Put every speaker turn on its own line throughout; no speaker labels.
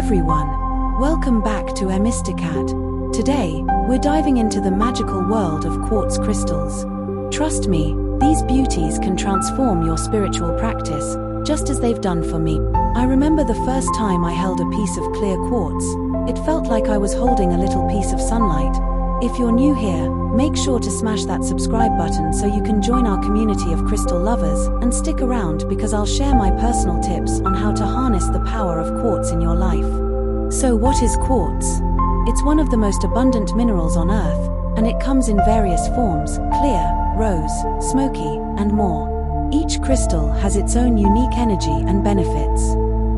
everyone, welcome back to Mysticat. Today, we're diving into the magical world of quartz crystals. Trust me, these beauties can transform your spiritual practice, just as they've done for me. I remember the first time I held a piece of clear quartz. It felt like I was holding a little piece of sunlight. If you're new here, make sure to smash that subscribe button so you can join our community of crystal lovers, and stick around because I'll share my personal tips on how to harness the power of quartz in your life. So what is quartz? It's one of the most abundant minerals on Earth, and it comes in various forms: clear, rose, smoky, and more. Each crystal has its own unique energy and benefits.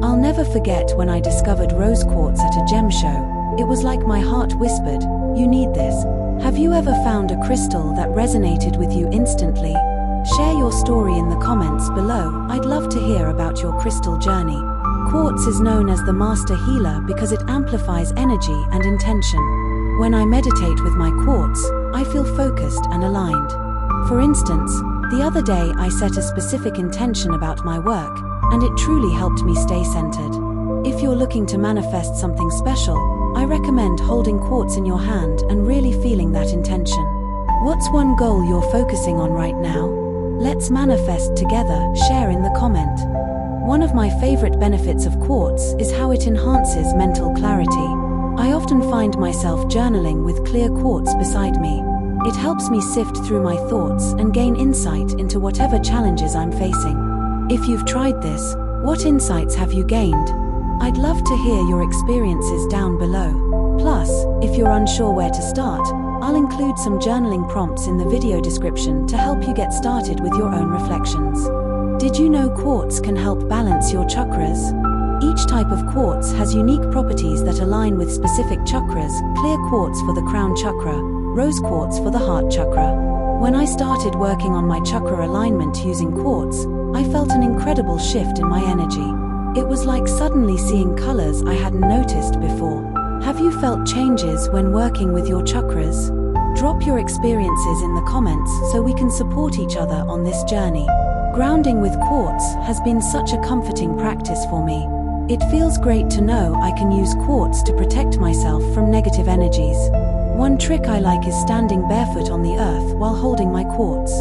I'll never forget when I discovered rose quartz at a gem show. It was like my heart whispered, "You need this." Have you ever found a crystal that resonated with you instantly? Share your story in the comments below. I'd love to hear about your crystal journey. Quartz is known as the master healer because it amplifies energy and intention. When I meditate with my quartz, I feel focused and aligned. For instance, the other day I set a specific intention about my work, and it truly helped me stay centered. If you're looking to manifest something special, I recommend holding quartz in your hand and really feeling that intention. What's one goal you're focusing on right now? Let's manifest together. Share in the comment. One of my favorite benefits of quartz is how it enhances mental clarity. I often find myself journaling with clear quartz beside me. It helps me sift through my thoughts and gain insight into whatever challenges I'm facing. If you've tried this, what insights have you gained? I'd love to hear your experiences down below. Plus, if you're unsure where to start, I'll include some journaling prompts in the video description to help you get started with your own reflections. Did you know quartz can help balance your chakras? Each type of quartz has unique properties that align with specific chakras: clear quartz for the crown chakra, rose quartz for the heart chakra. When I started working on my chakra alignment using quartz, I felt an incredible shift in my energy. It was like suddenly seeing colors I hadn't noticed before. Have you felt changes when working with your chakras? Drop your experiences in the comments so we can support each other on this journey. Grounding with quartz has been such a comforting practice for me. It feels great to know I can use quartz to protect myself from negative energies. One trick I like is standing barefoot on the earth while holding my quartz.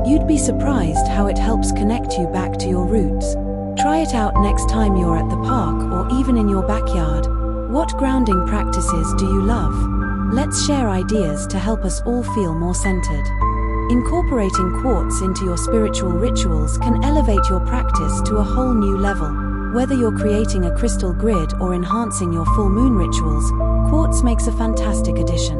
You'd be surprised how it helps connect you back to your roots. Try it out next time you're at the park or even in your backyard. What grounding practices do you love? Let's share ideas to help us all feel more centered. Incorporating quartz into your spiritual rituals can elevate your practice to a whole new level. Whether you're creating a crystal grid or enhancing your full moon rituals, quartz makes a fantastic addition.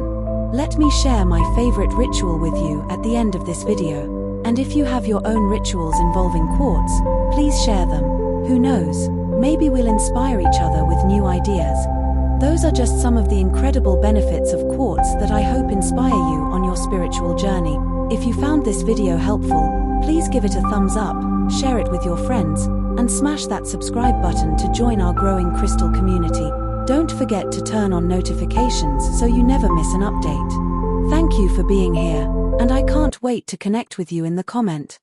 Let me share my favorite ritual with you at the end of this video. And if you have your own rituals involving quartz, please share them. Who knows, maybe we'll inspire each other with new ideas. Those are just some of the incredible benefits of quartz that I hope inspire you on your spiritual journey. If you found this video helpful, please give it a thumbs up, share it with your friends, and smash that subscribe button to join our growing crystal community. Don't forget to turn on notifications so you never miss an update. Thank you for being here, and I can't wait to connect with you in the comment.